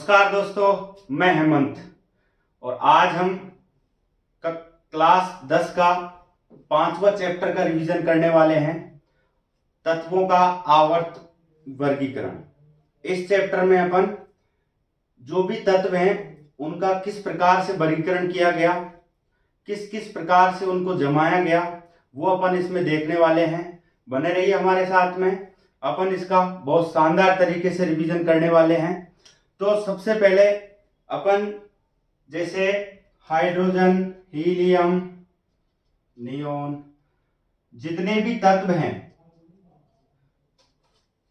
नमस्कार दोस्तों, मैं हेमंत और आज हम क्लास 10 का 5वां चैप्टर का रिवीजन करने वाले हैं, तत्वों का आवर्त वर्गीकरण। इस चैप्टर में अपन जो भी तत्व हैं उनका किस प्रकार से वर्गीकरण किया गया, किस किस प्रकार से उनको जमाया गया, वो अपन इसमें देखने वाले हैं। बने रहिए हमारे साथ में, अपन इसका बहुत शानदार तरीके से रिवीजन करने वाले हैं। तो सबसे पहले अपन जैसे हाइड्रोजन, हीलियम, नियोन, जितने भी तत्व हैं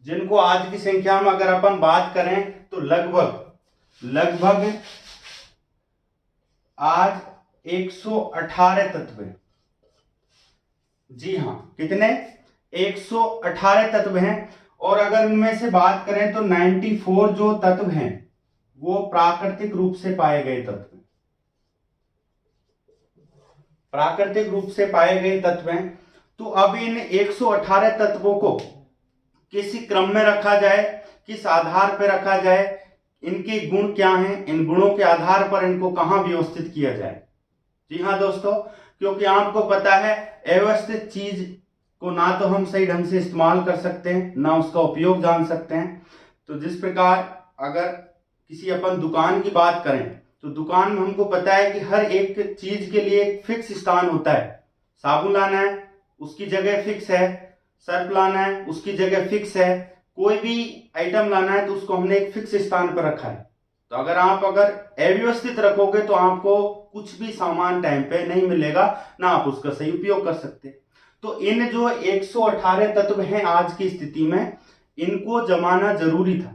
जिनको आज की संख्या में अगर अपन बात करें तो लगभग आज 118 तत्व हैं। जी हाँ, कितने? 118 तत्व हैं। और अगर उनमें से बात करें तो 94 जो तत्व हैं वो प्राकृतिक रूप से पाए गए तत्व, प्राकृतिक रूप से पाए गए तत्व हैं। तो अब इन 118 तत्वों को किसी क्रम में रखा जाए, किस आधार पर रखा जाए, इनके गुण क्या हैं, इन गुणों के आधार पर इनको कहां व्यवस्थित किया जाए। जी हाँ दोस्तों, क्योंकि आपको पता है अव्यवस्थित चीज को ना तो हम सही ढंग से इस्तेमाल कर सकते हैं, ना उसका उपयोग जान सकते हैं। तो जिस प्रकार अगर किसी अपन दुकान की बात करें तो दुकान में हमको पता है कि हर एक चीज के लिए एक फिक्स स्थान होता है। साबुन लाना है उसकी जगह फिक्स है, सर्फ लाना है उसकी जगह फिक्स है, कोई भी आइटम लाना है तो उसको हमने एक फिक्स स्थान पर रखा है। तो अगर आप अव्यवस्थित रखोगे तो आपको कुछ भी सामान टाइम पे नहीं मिलेगा, ना आप उसका सही उपयोग कर सकते। तो इन जो 118 तत्व हैं आज की स्थिति में, इनको जमाना जरूरी था।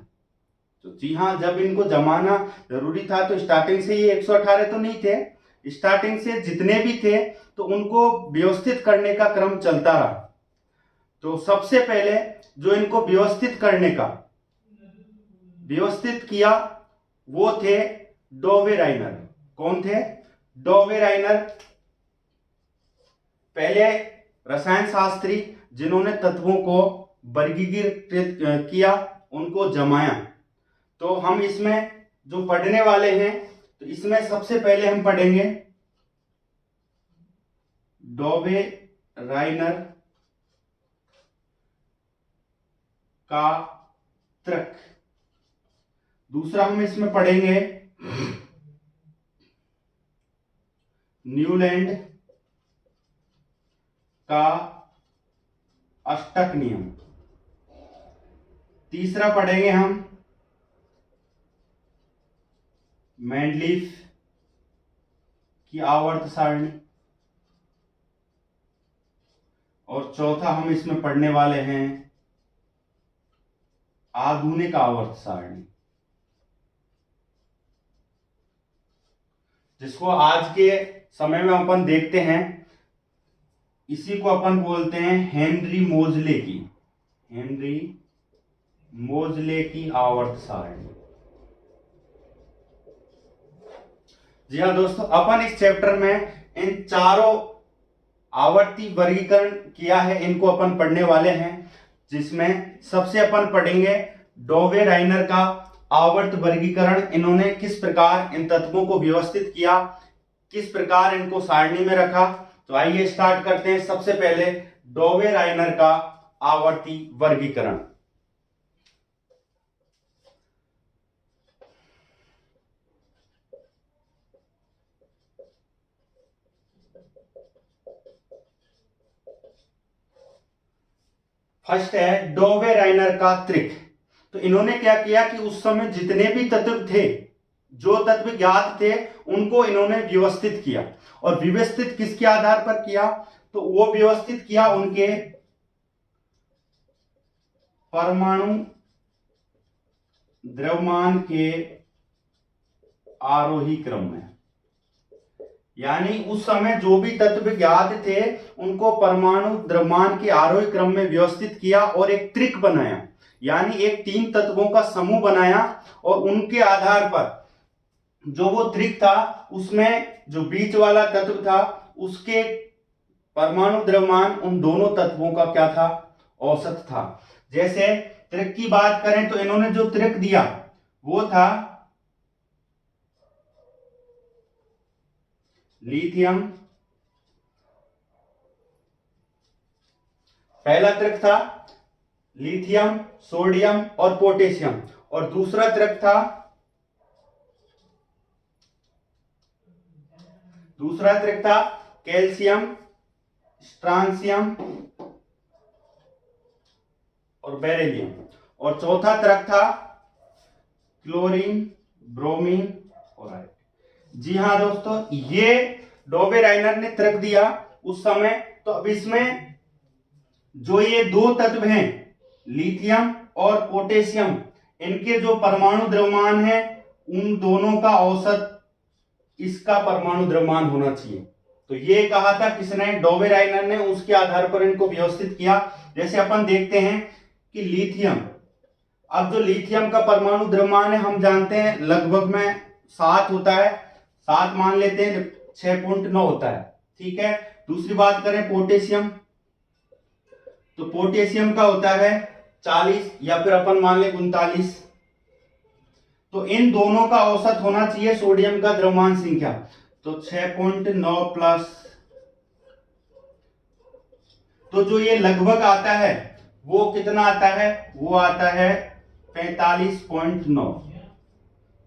तो जी हाँ, जब इनको जमाना जरूरी था तो स्टार्टिंग से ये 118 तो नहीं थे, स्टार्टिंग से जितने भी थे तो उनको व्यवस्थित करने का क्रम चलता रहा। तो सबसे पहले जो इनको व्यवस्थित किया वो थे डोवे राइनर। कौन थे? डोवे राइनर पहले रसायन शास्त्री जिन्होंने तत्वों को वर्गीकृत किया, उनको जमाया। तो हम इसमें जो पढ़ने वाले हैं तो इसमें सबसे पहले हम पढ़ेंगे डोवे राइनर का तर्क। दूसरा हम इसमें पढ़ेंगे न्यूलैंड का अष्टक नियम। तीसरा पढ़ेंगे हम मेंडलीफ की आवर्त सारणी। और चौथा हम इसमें पढ़ने वाले हैं आधुनिक आवर्त सारणी, जिसको आज के समय में अपन देखते हैं। इसी को अपन बोलते हैं हेनरी मोजले की आवर्त सारणी। जी हाँ दोस्तों, अपन इस चैप्टर में इन चारों आवर्ती वर्गीकरण किया है, इनको अपन पढ़ने वाले हैं। जिसमें सबसे अपन पढ़ेंगे डोवे राइनर का आवर्त वर्गीकरण। इन्होंने किस प्रकार इन तत्वों को व्यवस्थित किया, किस प्रकार इनको सारणी में रखा। तो आइए स्टार्ट करते हैं। सबसे पहले डोवे राइनर का आवर्ती वर्गीकरण। फर्स्ट है डोवे राइनर का त्रिक। तो इन्होंने क्या किया कि उस समय जितने भी तत्व थे, जो तत्व ज्ञात थे, उनको इन्होंने व्यवस्थित किया। और व्यवस्थित किसके आधार पर किया? तो वो व्यवस्थित किया उनके परमाणु द्रव्यमान के आरोही क्रम में। यानी उस समय जो भी तत्व ज्ञात थे उनको परमाणु द्रव्यमान के आरोही क्रम में व्यवस्थित किया और एक त्रिक बनाया, यानी एक 3 तत्वों का समूह बनाया। और उनके आधार पर जो वो त्रिक था उसमें जो बीच वाला तत्व था उसके परमाणु द्रव्यमान उन दोनों तत्वों का क्या था? औसत था। जैसे त्रिक की बात करें तो इन्होंने जो त्रिक दिया वो था लिथियम, पहला त्रिक था लिथियम, सोडियम और पोटेशियम, और दूसरा त्रिक था कैल्शियम, स्ट्रांसियम और बेरिलियम, और चौथा त्रिक था क्लोरीन, ब्रोमीन और आयोडीन। जी हाँ दोस्तों, ये डोबे राइनर ने त्रिक दिया उस समय। तो अब इसमें जो ये दो तत्व हैं लिथियम और पोटेशियम, इनके जो परमाणु द्रव्यमान है उन दोनों का औसत इसका परमाणु द्रव्यमान होना चाहिए। तो ये कहा था किसने? डोबे राइनर ने। उसके आधार पर इनको व्यवस्थित किया। जैसे अपन देखते हैं कि लिथियम, अब जो लिथियम का परमाणु द्रव्यमान है हम जानते हैं लगभग में 7 होता है, 7 मान लेते हैं, 6.9 होता है, ठीक है। दूसरी बात करें पोटेशियम, तो पोटेशियम का होता है 40 या फिर अपन मान ले 39। तो इन दोनों का औसत होना चाहिए सोडियम का द्रव्यमान संख्या, तो 6.9 प्लस, तो जो ये लगभग आता है वो कितना आता है? वो आता है 45.9।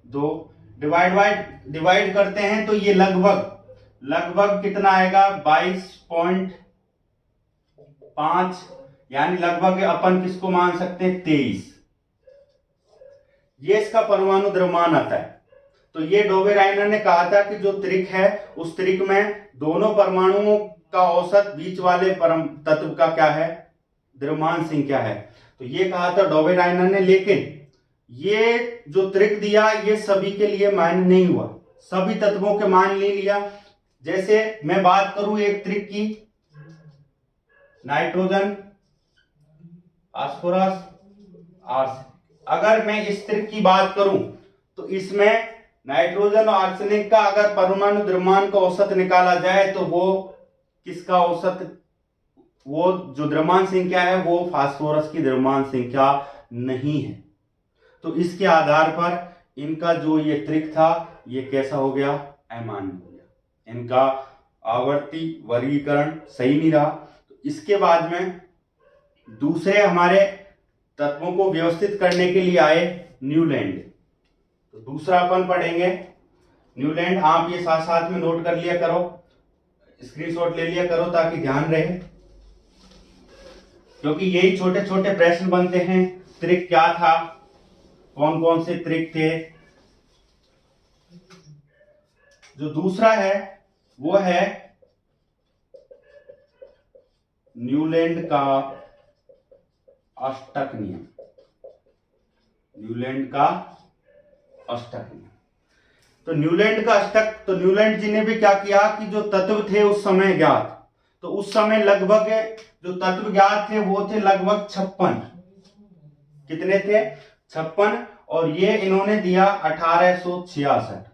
दो डिवाइड करते हैं तो ये लगभग कितना आएगा? 22.5, यानी लगभग अपन किसको मान सकते हैं? 23। ये इसका परमाणु द्रव्यमान आता है। तो ये डोबे राइनर ने कहा था कि जो त्रिक है उस त्रिक में दोनों परमाणुओं का औसत बीच वाले परम तत्व का क्या है? द्रव्यमान संख्या है। तो ये कहा था डोबे राइनर ने, लेकिन ये जो त्रिक दिया ये सभी के लिए मान्य नहीं हुआ, सभी तत्वों के मान नहीं लिया। जैसे मैं बात करूं एक त्रिक की, नाइट्रोजन, फास्फोरस, आर्सेनिक, अगर मैं इस त्रिक की बात करूं तो इसमें नाइट्रोजन और आर्सेनिक का अगर परमाणु द्रव्यमान का औसत निकाला जाए तो वो किसका औसत, वो जो द्रव्यमान संख्या है वो फास्फोरस की द्रव्यमान संख्या नहीं है। तो इसके आधार पर इनका जो ये त्रिक था ये कैसा हो गया? अमान्य हो गया। इनका आवर्ती वर्गीकरण सही नहीं रहा। तो इसके बाद में दूसरे हमारे तत्वों को व्यवस्थित करने के लिए आए न्यूलैंड। तो दूसरा अपन पढ़ेंगे न्यूलैंड। आप ये साथ साथ में नोट कर लिया करो, स्क्रीनशॉट ले लिया करो ताकि ध्यान रहे, क्योंकि यही छोटे छोटे प्रश्न बनते हैं। त्रिक क्या था, कौन कौन से त्रिक थे। जो दूसरा है वो है न्यूलैंड का अष्टक नियम। न्यूलैंड का अष्टक नियम, तो न्यूलैंड का अष्टक, तो न्यूलैंड जी ने भी क्या किया कि जो तत्व थे उस समय ज्ञात, तो उस समय लगभग जो तत्व ज्ञात थे वो थे लगभग 56। कितने थे? 56। और ये इन्होंने दिया 1866।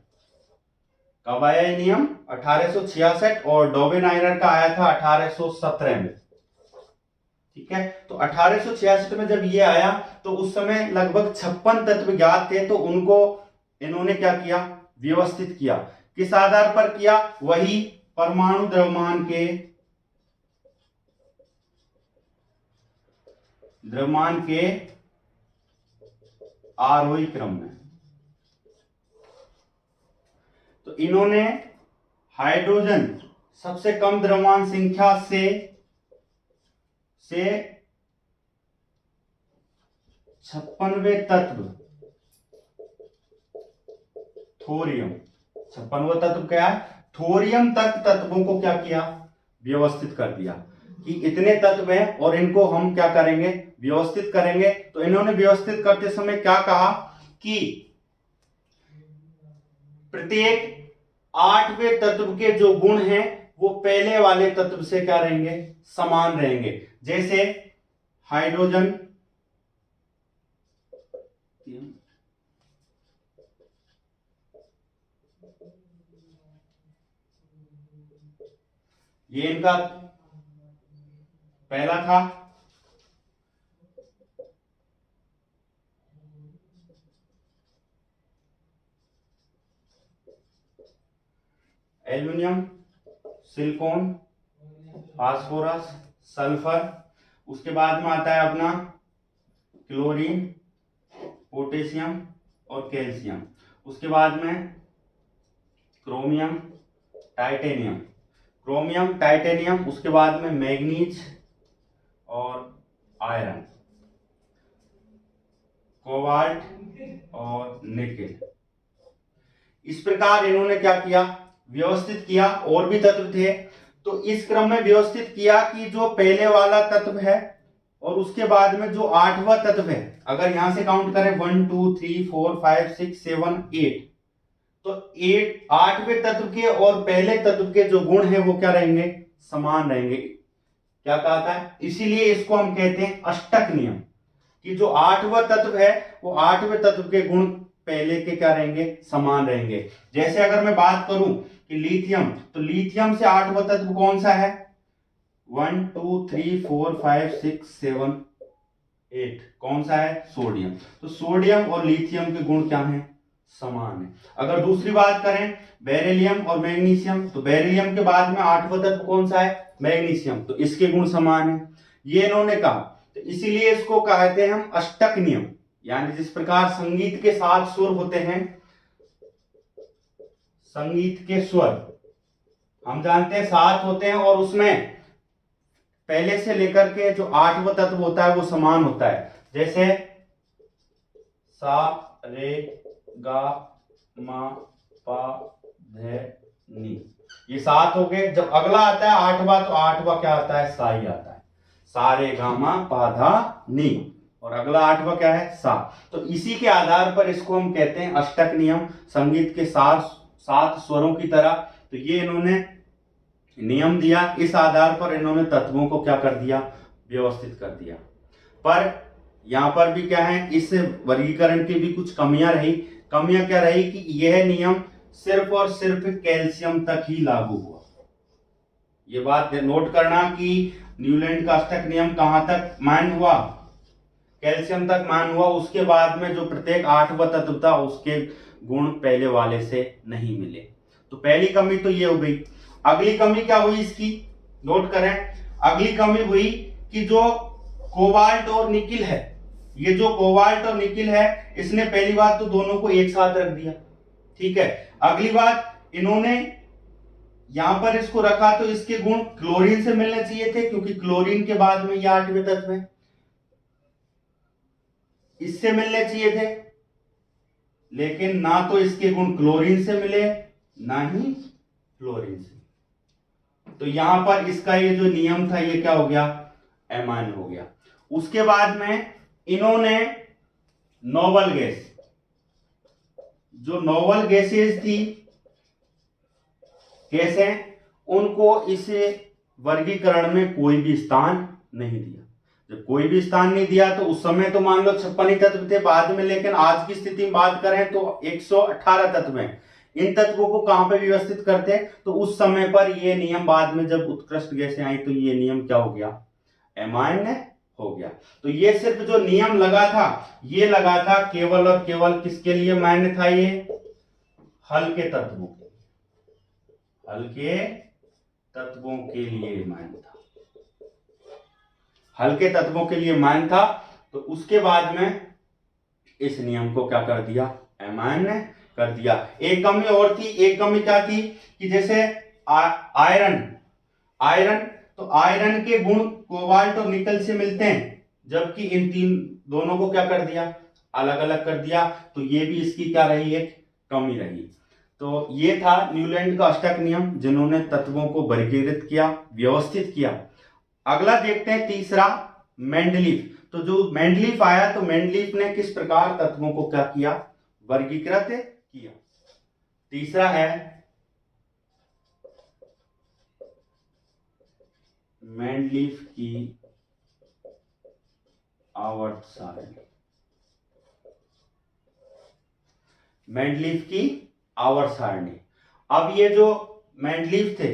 कब आया ये नियम? 1866। और डोबे राइनर का आया था 1817 में, ठीक है। तो 1866 में जब ये आया तो उस समय लगभग 56 तत्व ज्ञात थे, तो उनको इन्होंने क्या किया? व्यवस्थित किया। किस आधार पर किया? वही परमाणु द्रव्यमान के आरोही क्रम में। तो इन्होंने हाइड्रोजन सबसे कम द्रव्यमान संख्या से 56वें तत्व थोरियम, 56वां तत्व क्या है? थोरियम तक तत्वों को क्या किया? व्यवस्थित कर दिया कि इतने तत्व हैं और इनको हम क्या करेंगे? व्यवस्थित करेंगे। तो इन्होंने व्यवस्थित करते समय क्या कहा कि प्रत्येक 8वें तत्व के जो गुण हैं वो पहले वाले तत्व से क्या रहेंगे? समान रहेंगे। जैसे हाइड्रोजन, ये इनका पहला था। Aluminium, silicon, phosphorus, sulphur. उसके बाद में आता है अपना क्लोरीन, पोटेशियम और कैल्शियम। उसके बाद में क्रोमियम, टाइटेनियम, क्रोमियम, टाइटेनियम। उसके बाद में मैग्नीज और आयरन, कोबाल्ट और निकेल। इस प्रकार इन्होंने क्या किया, व्यवस्थित किया। और भी तत्व थे तो इस क्रम में व्यवस्थित किया कि जो पहले वाला तत्व है और उसके बाद में जो आठवां तत्व है, अगर यहां से काउंट करें 1 2 3 4 5 6 7 8, तो 8वें तत्व के और पहले तत्व के जो गुण है वो क्या रहेंगे, समान रहेंगे। क्या कहा था, इसीलिए इसको हम कहते हैं अष्टक नियम, कि जो 8वां तत्व है वो 8वें तत्व के गुण पहले के क्या रहेंगे, समान रहेंगे। जैसे अगर मैं बात करूं कि लिथियम, तो लिथियम से 8वां तत्व कौन सा है, 1 2 3 4 5 6 7 8, कौन सा है, सोडियम। तो सोडियम और लिथियम के गुण क्या हैं, समान है। अगर दूसरी बात करें बेरिलियम और मैग्नीशियम, तो बेरिलियम के बाद में 8वां तत्व कौन सा है, मैग्नीशियम, तो इसके गुण समान है। ये इन्होंने कहा, तो इसीलिए इसको कहते हैं हम अष्टक नियम। यानी जिस प्रकार संगीत के 7 सुर होते हैं, संगीत के स्वर हम जानते हैं 7 होते हैं, और उसमें पहले से लेकर के जो 8वां तत्व होता है वो समान होता है। जैसे सा रे गा मा पा धे नी, ये 7 हो गए। जब अगला आता है 8वां, तो 8वां क्या आता है, सा ही आता है, सा रे गा मा पा धा नी, और अगला 8वां क्या है, सा। तो इसी के आधार पर इसको हम कहते हैं अष्टक नियम, संगीत के 7 स्वरों की तरह। तो ये इन्होंने नियम दिया, इस आधार पर इन्होंने तत्वों को क्या कर दिया, व्यवस्थित कर दिया। पर यहां पर भी क्या है, इस वर्गीकरण की भी कुछ कमियां रही। कमियां क्या रही कि यह नियम सिर्फ और सिर्फ कैल्शियम तक ही लागू हुआ। यह बात नोट करना कि न्यूलैंड का अष्टक नियम कहां तक मान्य हुआ, कैल्शियम तक मान्य हुआ। उसके बाद में जो प्रत्येक 8वां तत्व था उसके गुण पहले वाले से नहीं मिले। तो पहली कमी तो ये हो गई। अगली कमी क्या हुई इसकी, नोट करें। अगली कमी हुई कि जो कोबाल्ट और निकिल है, ये जो कोबाल्ट और निकिल है, इसने पहली बात तो दोनों को एक साथ रख दिया, ठीक है। अगली बात, इन्होंने यहां पर इसको रखा तो इसके गुण क्लोरीन से मिलने चाहिए थे, क्योंकि क्लोरीन के बाद में ये 8वें तत्व है, इससे मिलने चाहिए थे, लेकिन ना तो इसके गुण क्लोरीन से मिले ना ही फ्लोरीन से। तो यहां पर इसका ये जो नियम था ये क्या हो गया, अमान्य हो गया। उसके बाद में इन्होंने नोबल गैस, जो नोबल गैसेस थी, कैसे, उनको इस वर्गीकरण में कोई भी स्थान नहीं दिया। जब कोई भी स्थान नहीं दिया तो उस समय तो मान लो 56 ही तत्व थे बाद में, लेकिन आज की स्थिति में बात करें तो 118 तत्व हैं। इन तत्वों को कहां पे व्यवस्थित करते हैं, तो उस समय पर ये नियम, बाद में जब उत्कृष्ट गैसें आई तो ये नियम क्या हो गया, अमान्य हो गया। तो ये सिर्फ जो नियम लगा था, ये लगा था केवल और केवल किसके लिए मान्य था, ये हल्के तत्वों के, हल्के तत्वों के लिए मान्य था, हल्के तत्वों के लिए मान्य था। तो उसके बाद में इस नियम को क्या कर दिया, अमान्य कर दिया। एक कमी और थी, एक कमी क्या थी कि जैसे आयरन, तो आयरन के गुण कोबाल्ट और निकल से मिलते हैं, जबकि इन तीन दोनों को क्या कर दिया, अलग अलग कर दिया। तो ये भी इसकी क्या रही, एक कमी रही। तो ये था न्यूलैंड का अष्टक नियम, जिन्होंने तत्वों को वर्गीकृत किया, व्यवस्थित किया। अगला देखते हैं तीसरा, मेंडलीफ। तो जो मेंडलीफ आया, तो मेंडलीफ ने किस प्रकार तत्वों को क्या किया, वर्गीकृत किया। तीसरा है मेंडलीफ की आवर्त सारणी। मेंडलीफ की आवर्त सारणी। अब ये जो मेंडलीफ थे,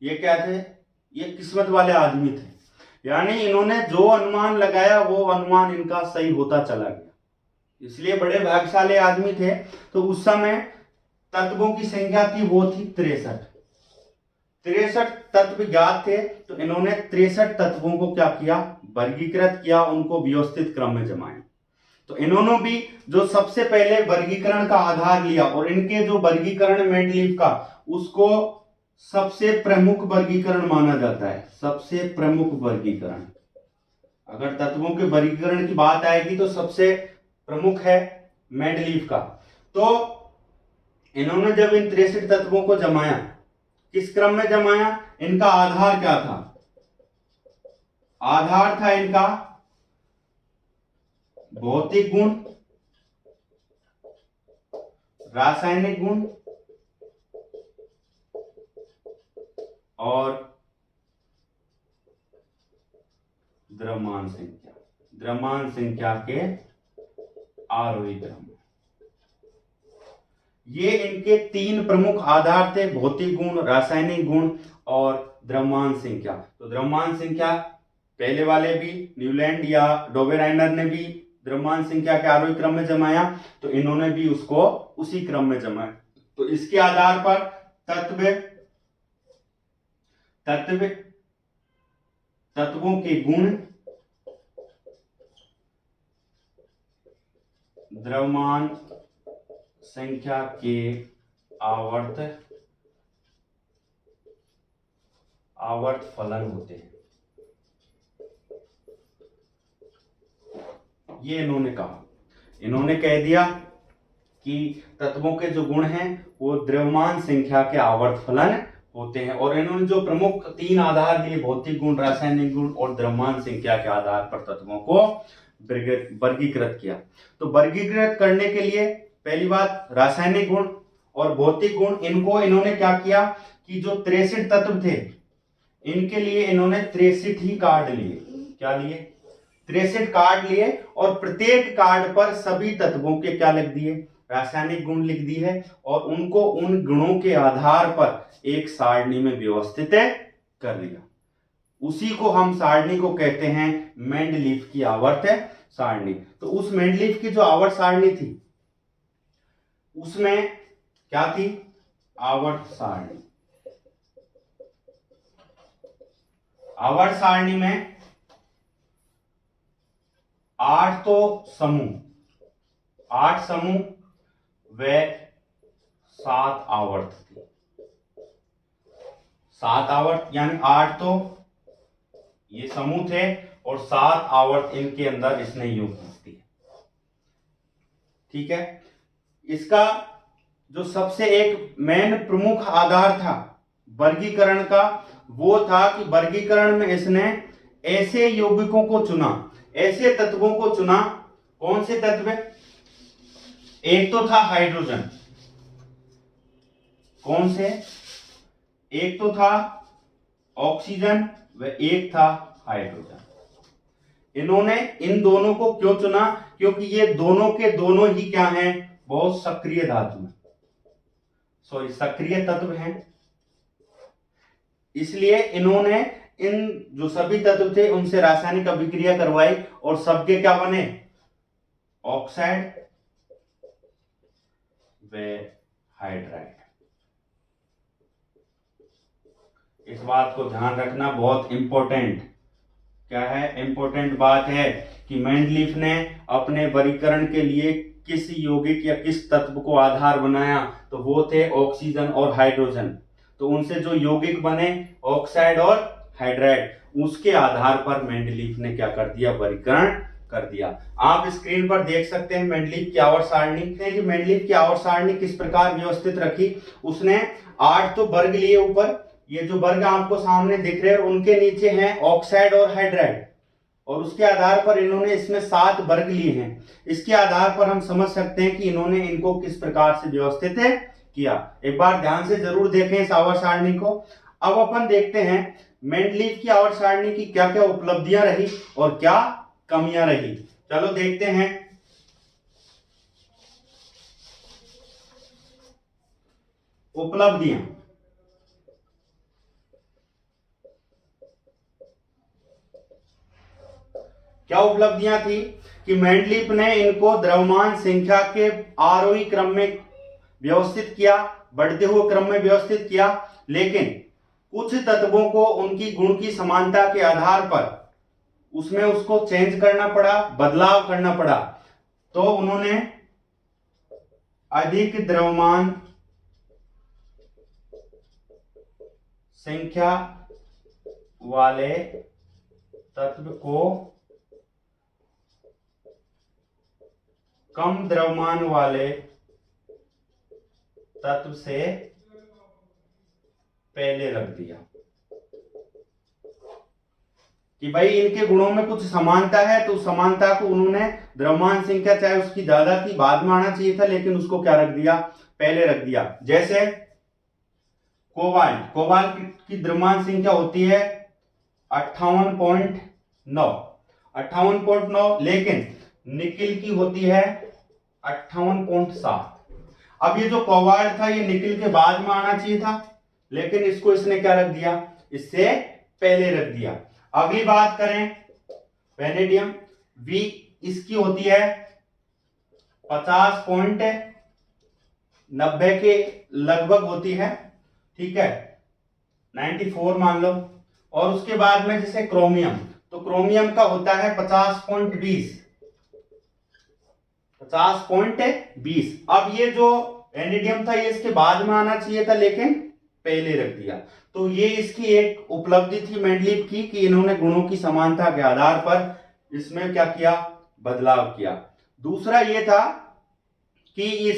ये क्या थे, ये किस्मत वाले आदमी थे। यानी इन्होंने जो अनुमान लगाया वो अनुमान इनका सही होता चला गया, इसलिए बड़े भाग्यशाली आदमी थे। तो उस समय तत्वों की संख्या थी वो थी 63। 63 तत्व ज्ञात थे, तो इन्होंने 63 तत्वों को क्या किया, वर्गीकृत किया, उनको व्यवस्थित क्रम में जमाया। तो इन्होंने भी जो सबसे पहले वर्गीकरण का आधार लिया, और इनके जो वर्गीकरण मेंडलीव का, उसको सबसे प्रमुख वर्गीकरण माना जाता है। सबसे प्रमुख वर्गीकरण, अगर तत्वों के वर्गीकरण की बात आएगी तो सबसे प्रमुख है मेंडलीव का। तो इन्होंने जब इन 63 तत्वों को जमाया, किस क्रम में जमाया, इनका आधार क्या था, आधार था इनका भौतिक गुण, रासायनिक गुण और द्रव्यमान संख्या। द्रव्यमान संख्या के आरोही क्रम। ये इनके 3 प्रमुख आधार थे, भौतिक गुण, रासायनिक गुण और द्रव्यमान संख्या। तो द्रव्यमान संख्या पहले वाले भी, न्यूलैंड या डोबेराइनर ने भी द्रव्यमान संख्या के आरोही क्रम में जमाया, तो इन्होंने भी उसको उसी क्रम में जमाया। तो इसके आधार पर तत्वों के गुण, द्रव्यमान संख्या के आवर्त फलन होते हैं, ये इन्होंने कहा। इन्होंने कह दिया कि तत्वों के जो गुण हैं वो द्रव्यमान संख्या के आवर्त फलन होते हैं, और इन्होंने जो प्रमुख 3 आधार दिए, भौतिक गुण, रासायनिक गुण और द्रव्यमान संख्या के आधार पर तत्वों को वर्गीकृत किया। तो वर्गीकृत करने के लिए पहली बात, रासायनिक गुण और भौतिक गुण, इनको इन्होंने क्या किया कि जो 63 तत्व थे, इनके लिए इन्होंने 63 ही कार्ड लिए। क्या लिए, 63 कार्ड लिए, और प्रत्येक कार्ड पर सभी तत्वों के क्या लिख दिए, रासायनिक गुण लिख दी है, और उनको उन गुणों के आधार पर एक सारणी में व्यवस्थित कर दिया। उसी को हम सारणी को कहते हैं मेंडलीव की आवर्त सारणी। तो उस मेंडलीव की जो आवर्त सारणी थी, उसमें क्या थी, आवर्त सारणी। आवर्त सारणी में 8 तो समूह, 8 समूह व 7 आवर्त थी। 7 आवर्त यानी 8 तो ये समूह थे, और 7 आवर्त इनके अंदर इसने युक्त की है। ठीक है। इसका जो सबसे एक मेन प्रमुख आधार था वर्गीकरण का, वो था कि वर्गीकरण में इसने ऐसे यौगिकों को चुना, ऐसे तत्वों को चुना। कौन से तत्व, एक तो था हाइड्रोजन, कौन से, एक तो था ऑक्सीजन व एक था हाइड्रोजन। इन्होंने इन दोनों को क्यों चुना, क्योंकि ये दोनों के दोनों ही क्या हैं, बहुत सक्रिय धातु हैं, सॉरी सक्रिय तत्व हैं। इसलिए इन्होंने इन जो सभी तत्व थे उनसे रासायनिक अभिक्रिया करवाई, और सबके क्या बने, ऑक्साइड व हाइड्राइड। इस बात को ध्यान रखना, बहुत इंपॉर्टेंट, क्या है, इंपॉर्टेंट बात है कि मेंडलीव ने अपने वर्गीकरण के लिए किस यौगिक या किस तत्व को आधार बनाया, तो वो थे ऑक्सीजन और हाइड्रोजन। तो उनसे जो यौगिक बने ऑक्साइड और हाइड्राइड, उसके आधार पर मेंडलीव ने क्या कर दिया, वर्गीकरण कर दिया। आप स्क्रीन पर देख सकते हैं मेंडलीव की आवर्त सारणी। कि मेंडलीव की आवर्त सारणी किस प्रकार व्यवस्थित रखी। उसने 8 तो वर्ग लिए ऊपर, ये जो वर्ग आपको सामने दिख रहे हैं उनके नीचे हैं ऑक्साइड और हाइड्राइड, और उसके आधार पर इन्होंने इसमें 7 वर्ग लिए हैं। इसके आधार पर हम समझ सकते हैं कि इन्होंने इनको किस प्रकार से व्यवस्थित किया। एक बार ध्यान से जरूर देखें इस आवर्त सारणी को। अब अपन देखते हैं मेंडलीव की आवर्त सारणी की क्या क्या उपलब्धियां रही और क्या कमियां रही। चलो देखते हैं। उपलब्धियां, क्या उपलब्धियां थी कि मेंडलीव ने इनको द्रव्यमान संख्या के आरोही क्रम में व्यवस्थित किया, बढ़ते हुए क्रम में व्यवस्थित किया, लेकिन कुछ तत्वों को उनकी गुण की समानता के आधार पर उसमें उसको चेंज करना पड़ा, बदलाव करना पड़ा। तो उन्होंने अधिक द्रव्यमान संख्या वाले तत्व को कम द्रव्यमान वाले तत्व से पहले रख दिया कि भाई इनके गुणों में कुछ समानता है, तो समानता को उन्होंने द्रव्यमान संख्या चाहे उसकी ज्यादा थी, बाद में आना चाहिए था, लेकिन उसको क्या रख दिया, पहले रख दिया। जैसे कोबाल्ट की द्रव्यमान संख्या होती है 58.9, लेकिन निकिल की होती है 58.7। अब ये जो कोबाल्ट था ये निकिल के बाद में आना चाहिए था, लेकिन इसको इसने क्या रख दिया, इससे पहले रख दिया। अगली बात करें वेनेडियम, वी इसकी होती है 50.90 के लगभग होती है, ठीक है, 94 मान लो। और उसके बाद में जैसे क्रोमियम, तो क्रोमियम का होता है 50.20। अब ये जो वेनेडियम था ये इसके बाद में आना चाहिए था, लेकिन पहले रख दिया। तो ये इसकी एक उपलब्धि थी मेंडलीव की कि इन्होंने गुणों की समानता के आधार पर इसमें क्या किया, बदलाव किया। दूसरा ये था कि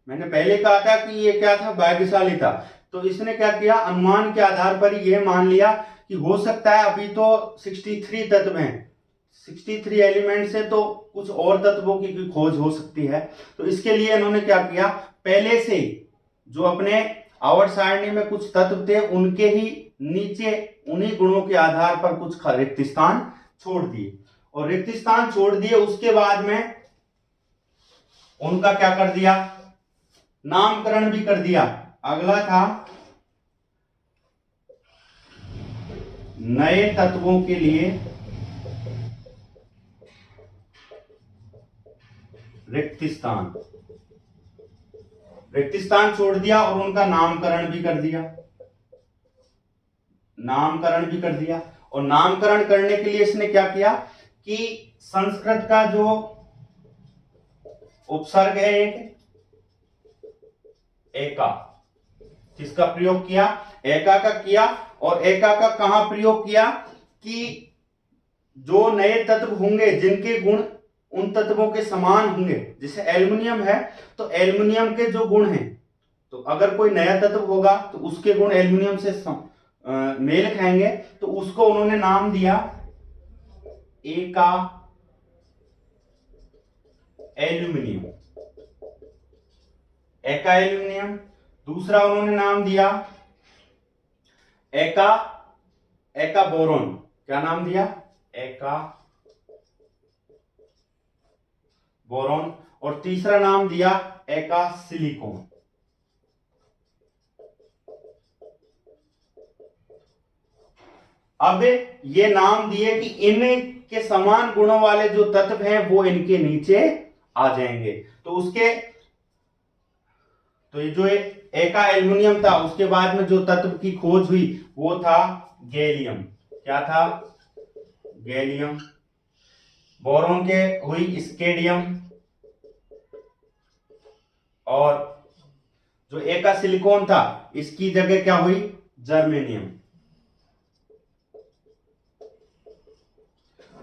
मैंने पहले कहा था कि ये क्या था, भाग्यशाली था, तो इसने क्या किया, अनुमान के आधार पर ये मान लिया कि हो सकता है अभी तो 63 तत्व हैं, 63 एलिमेंट से तो कुछ और तत्वों की खोज हो सकती है। तो इसके लिए इन्होंने क्या किया, पहले से जो अपने आवर्त सारणी में कुछ तत्व थे उनके ही नीचे उन्हीं गुणों के आधार पर कुछ रिक्त स्थान छोड़ दिए, और रिक्त स्थान छोड़ दिए उसके बाद में उनका क्या कर दिया, नामकरण भी कर दिया। अगला था नए तत्वों के लिए रिक्त स्थान छोड़ दिया और उनका नामकरण भी कर दिया। और नामकरण करने के लिए इसने क्या किया कि संस्कृत का जो उपसर्ग है एक एका, किसका प्रयोग किया, एका का किया। और एका का कहां प्रयोग किया कि जो नए तत्व होंगे जिनके गुण उन तत्वों के समान होंगे, जैसे एल्युमिनियम है तो एल्युमिनियम के जो गुण हैं, तो अगर कोई नया तत्व होगा तो उसके गुण एल्युमिनियम से मेल खाएंगे, तो उसको उन्होंने नाम दिया एका एल्युमिनियम। दूसरा उन्होंने नाम दिया एका बोरोन। क्या नाम दिया, एका बोरोन। और तीसरा नाम दिया एका सिलिकॉन। अब ये नाम दिए कि इनके समान गुणों वाले जो तत्व हैं वो इनके नीचे आ जाएंगे। तो ये जो एका एल्युमिनियम था उसके बाद में जो तत्व की खोज हुई वो था गैलियम। क्या था, गैलियम। बोरोन के हुई स्केडियम, और जो एका सिलिकॉन था इसकी जगह क्या हुई, जर्मेनियम।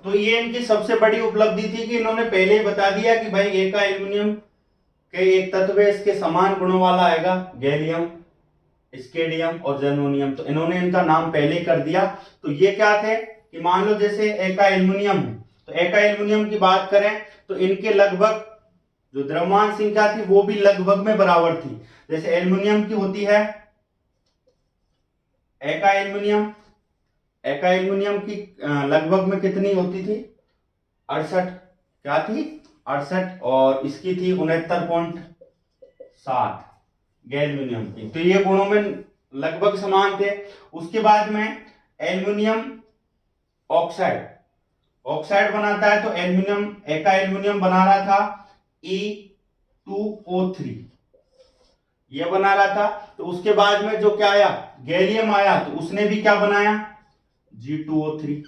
तो ये इनकी सबसे बड़ी उपलब्धि थी कि इन्होंने पहले ही बता दिया कि भाई एका एल्युमिनियम के एक तत्व है, इसके समान गुणों वाला आएगा गैलियम, स्केडियम और जर्मेनियम। तो इन्होंने इनका नाम पहले ही कर दिया। तो ये क्या थे कि मान लो जैसे एका एल्युमिनियम है, तो एका एल्युमिनियम की बात करें तो इनके लगभग जो द्रव्यमान संख्या थी वो भी लगभग में बराबर थी। जैसे एल्युमिनियम की होती है एका एल्युमिनियम की लगभग में कितनी होती थी, 68। क्या थी, 68। और इसकी थी 69.7 गैल्यूमिनियम की। तो ये गुणों में लगभग समान थे। उसके बाद में एल्युमिनियम ऑक्साइड बनाता है, तो एका एल्युमिनियम बना रहा था E2O3। ये बना रहा था। तो उसके बाद में जो क्या आया, गैलियम आया, तो उसने भी क्या बनाया, G2O3।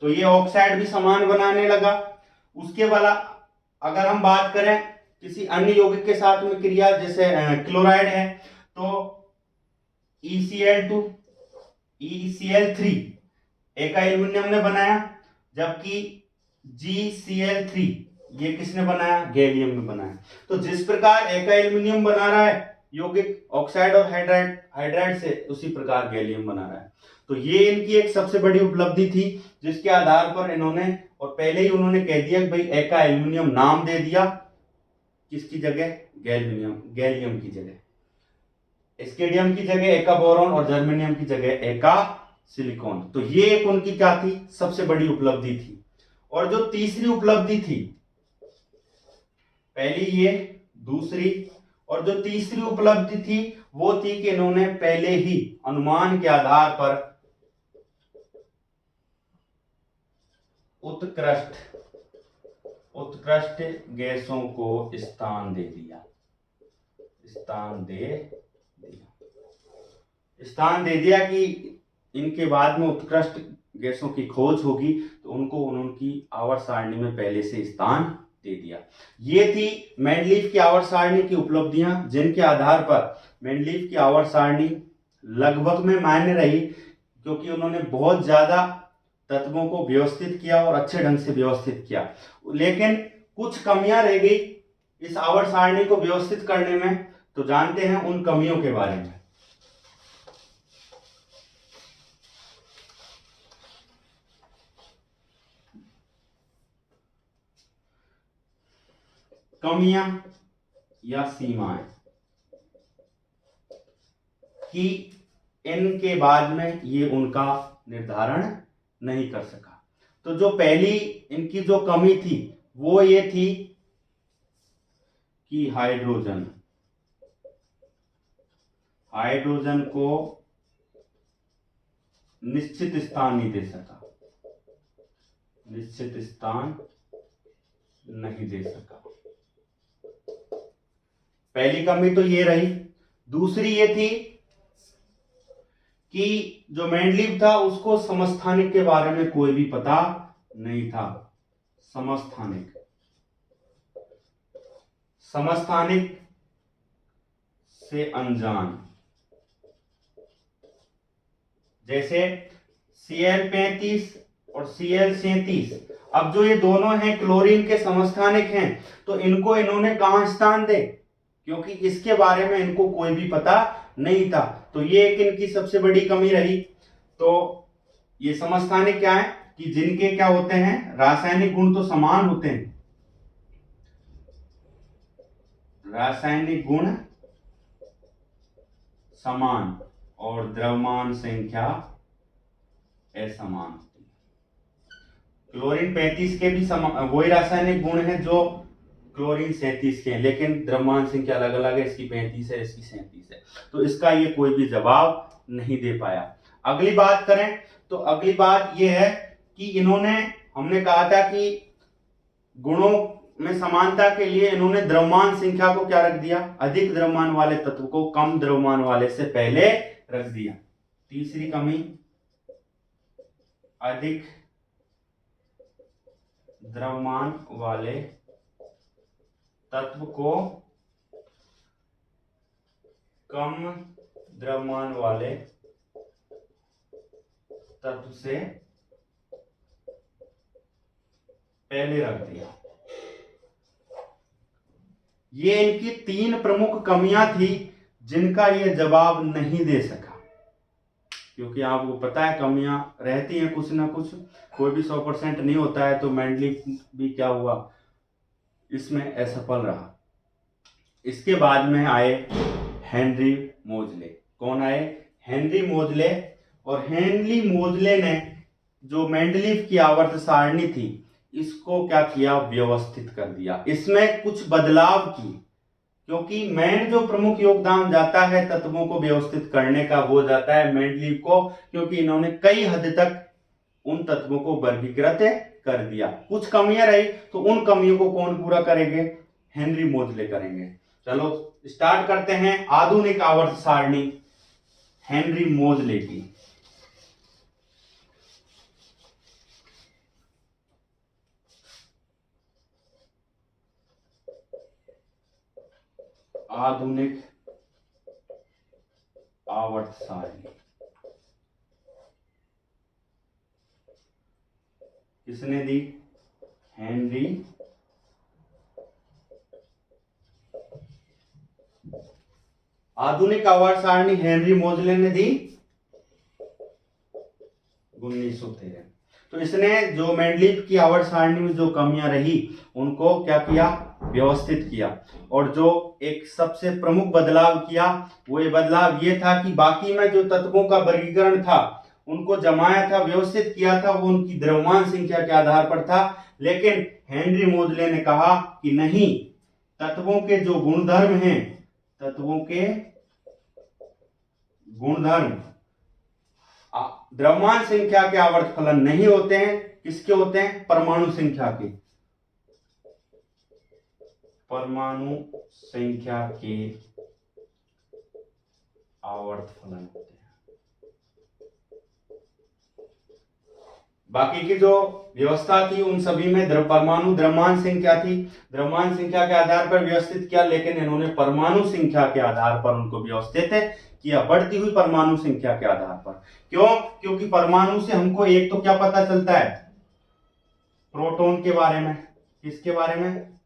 तो ये ऑक्साइड भी समान बनाने लगा। उसके वाला अगर हम बात करें किसी अन्य यौगिक के साथ में क्रिया, जैसे क्लोराइड है, तो ECl2 ECl3 एक एल्युमिनियम ने बनाया, जबकि GCl3 ये किसने बनाया, गैलियम ने बनाया। तो जिस प्रकार एक एल्युमिनियम बना रहा है यौगिक ऑक्साइड और हाइड्राइड से, उसी प्रकार गैलियम बना रहा है। तो ये इनकी एक सबसे बड़ी उपलब्धि थी, जिसके आधार पर इन्होंने, और पहले ही उन्होंने कह दिया कि भाई एका एल्युमिनियम नाम दे दिया, किसकी जगह, गैलियम की जगह, स्केडियम की जगह एका बोरॉन और जर्मेनियम की जगह एका सिलिकॉन। तो ये एक उनकी क्या थी, सबसे बड़ी उपलब्धि थी। और जो तीसरी उपलब्धि थी, पहली ये, दूसरी, और जो तीसरी उपलब्धि थी वो थी कि इन्होंने पहले ही अनुमान के आधार पर उत्कृष्ट गैसों को स्थान दे दिया, स्थान दे दिया कि इनके बाद में उत्कृष्ट गैसों की खोज होगी, तो उनको उनकी आवर्त सारणी में पहले से स्थान दे दिया। ये थी मेंडलीफ की आवर्त सारणी की उपलब्धियां, जिनके आधार पर मेंडलीफ की आवर्त सारणी लगभग में मान्य रही, क्योंकि उन्होंने बहुत ज्यादा तत्वों को व्यवस्थित किया और अच्छे ढंग से व्यवस्थित किया। लेकिन कुछ कमियां रह गई इस आवर्त सारणी को व्यवस्थित करने में। तो जानते हैं उन कमियों के बारे में। कमियां या सीमाएं कि इनके बाद में ये उनका निर्धारण नहीं कर सका। तो जो पहली इनकी जो कमी थी वो ये थी कि हाइड्रोजन को निश्चित स्थान नहीं दे सका, पहली कमी तो ये रही। दूसरी ये थी कि जो मेंडलीव था उसको समस्थानिक के बारे में कोई भी पता नहीं था। समस्थानिक से अनजान, जैसे Cl35 और Cl37। अब जो ये दोनों हैं क्लोरीन के समस्थानिक हैं, तो इनको इन्होंने कहां स्थान दे, क्योंकि इसके बारे में इनको कोई भी पता नहीं था। तो ये एक इनकी सबसे बड़ी कमी रही। तो ये समस्थानिक क्या है कि जिनके क्या होते हैं, रासायनिक गुण तो समान होते हैं, रासायनिक गुण समान और द्रव्यमान संख्या असमान होती है। क्लोरीन 35 के भी वही रासायनिक गुण है जो क्लोरीन 37 के हैं, लेकिन द्रव्यमान संख्या अलग अलग है, इसकी 35 है, इसकी 37 है। तो इसका ये कोई भी जवाब नहीं दे पाया। अगली बात करें तो अगली बात ये है कि इन्होंने, हमने कहा था कि गुणों में समानता के लिए इन्होंने द्रव्यमान संख्या को क्या रख दिया, अधिक द्रव्यमान वाले तत्व को कम द्रव्यमान वाले से पहले रख दिया। तीसरी कमी, अधिक द्रव्यमान वाले तत्व को कम द्रव्यमान वाले तत्व से पहले रख दिया। ये इनकी तीन प्रमुख कमियां थी जिनका ये जवाब नहीं दे सका, क्योंकि आपको पता है कमियां रहती हैं कुछ ना कुछ, कोई भी 100% नहीं होता है। तो मेंडलीफ भी क्या हुआ, इसमें असफल रहा। इसके बाद में आए हेनरी मोजले। कौन आए, हेनरी मोजले। और हेनरी मोजले ने जो मेंडलीफ की आवर्त सारणी थी इसको क्या किया, व्यवस्थित कर दिया, इसमें कुछ बदलाव किए, क्योंकि मेंड जो प्रमुख योगदान जाता है तत्वों को व्यवस्थित करने का वो जाता है मेंडलीफ को, क्योंकि इन्होंने कई हद तक उन तत्वों को वर्गीकृत कर दिया। कुछ कमियां रही तो उन कमियों को कौन पूरा करेंगे, हेनरी मोजले करेंगे। चलो स्टार्ट करते हैं आधुनिक आवर्त सारणी हेनरी मोजले की। आधुनिक आवर्त सारणी किसने दी? हेनरी आधुनिक आवर्त सारणी हेनरी मोजले ने दी 1913। तो इसने जो मेंडलीव की आवर्त सारणी में जो कमियां रही उनको क्या किया? व्यवस्थित किया। और जो एक सबसे प्रमुख बदलाव किया वो ये बदलाव ये था कि बाकी में जो तत्वों का वर्गीकरण था उनको जमाया था, व्यवस्थित किया था, वो उनकी द्रव्यमान संख्या के आधार पर था। लेकिन हेनरी मोजले ने कहा कि नहीं, तत्वों के जो गुणधर्म हैं, तत्वों के गुणधर्म द्रव्यमान संख्या के आवर्त फलन नहीं होते हैं। किसके होते हैं? परमाणु संख्या के। परमाणु संख्या के आवर्त फलन होते हैं। बाकी की जो व्यवस्था थी उन सभी में परमाणु द्रव्यमान संख्या थी। द्रव्यमान संख्या के आधार पर व्यवस्थित किया, लेकिन इन्होंने परमाणु संख्या के आधार पर उनको व्यवस्थित किया, बढ़ती हुई परमाणु संख्या के आधार पर। क्यों? क्योंकि परमाणु से हमको एक तो क्या पता चलता है? प्रोटॉन के बारे में। किसके बारे में?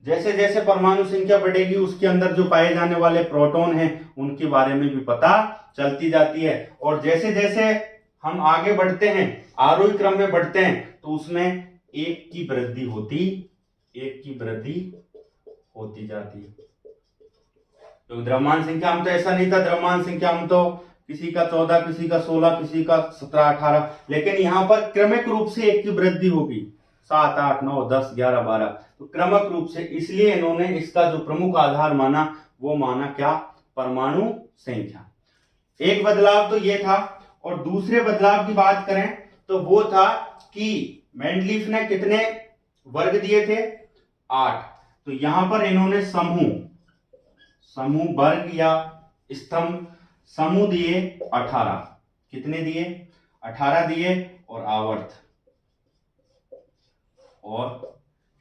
जैसे जैसे परमाणु संख्या बढ़ेगी उसके अंदर जो पाए जाने वाले प्रोटॉन हैं उनके बारे में भी पता चलती जाती है। और जैसे जैसे हम आगे बढ़ते हैं, आरोही क्रम में बढ़ते हैं, तो उसमें एक की वृद्धि होती जाती है। तो द्रव्यमान संख्या हम तो ऐसा नहीं था, द्रव्यमान संख्या हम तो किसी का 14, किसी का 16, किसी का 17, 18, लेकिन यहाँ पर क्रमिक रूप से एक की वृद्धि होगी, 7, 8, 9, 10, 11, 12, तो क्रमिक रूप से। इसलिए इन्होंने इसका जो प्रमुख आधार माना वो माना क्या? परमाणु संख्या। एक बदलाव तो ये था। और दूसरे बदलाव की बात करें तो वो था कि मेंडलीफ ने कितने वर्ग दिए थे? 8। तो यहां पर इन्होंने समूह वर्ग या स्तंभ समूह दिए 18। कितने दिए? 18 दिए। और आवर्त और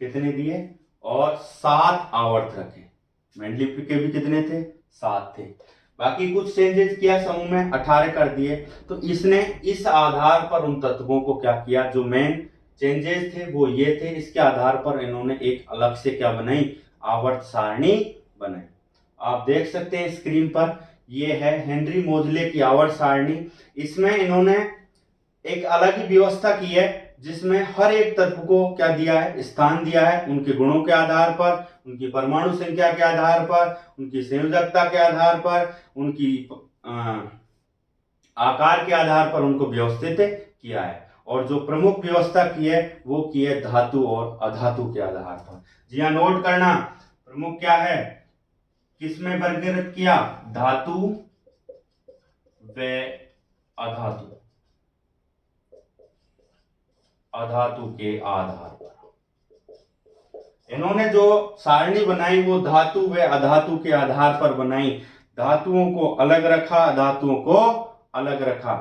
कितने दिए? और 7 आवर्त रखे। मेंडलीफ के भी कितने थे? 7 थे। बाकी कुछ चेंजेस किया, समूह में 18 कर दिए। तो इसने इस आधार पर उन तत्वों को क्या किया? जो मेन चेंजेस थे वो ये थे। इसके आधार पर इन्होंने एक अलग से क्या बनाई? आवर्त सारणी बनाई। आप देख सकते हैं स्क्रीन पर, ये है हेनरी मोजले की आवर्त सारणी। इसमें इन्होंने एक अलग ही व्यवस्था की है जिसमें हर एक तत्व को क्या दिया है? स्थान दिया है। उनके गुणों के आधार पर, उनकी परमाणु संख्या के आधार पर, उनकी संयोजकता के आधार पर, उनकी आकार के आधार पर उनको व्यवस्थित किया है। और जो प्रमुख व्यवस्था की है वो की है धातु और अधातु के आधार पर। जी हाँ, नोट करना, प्रमुख क्या है? किसमें वर्गीकृत किया? धातु व अधातु, अधातु के आधार पर। इन्होंने जो सारणी बनाई वो धातु व अधातु के आधार पर बनाई। धातुओं को अलग रखा, अधातुओं को अलग रखा।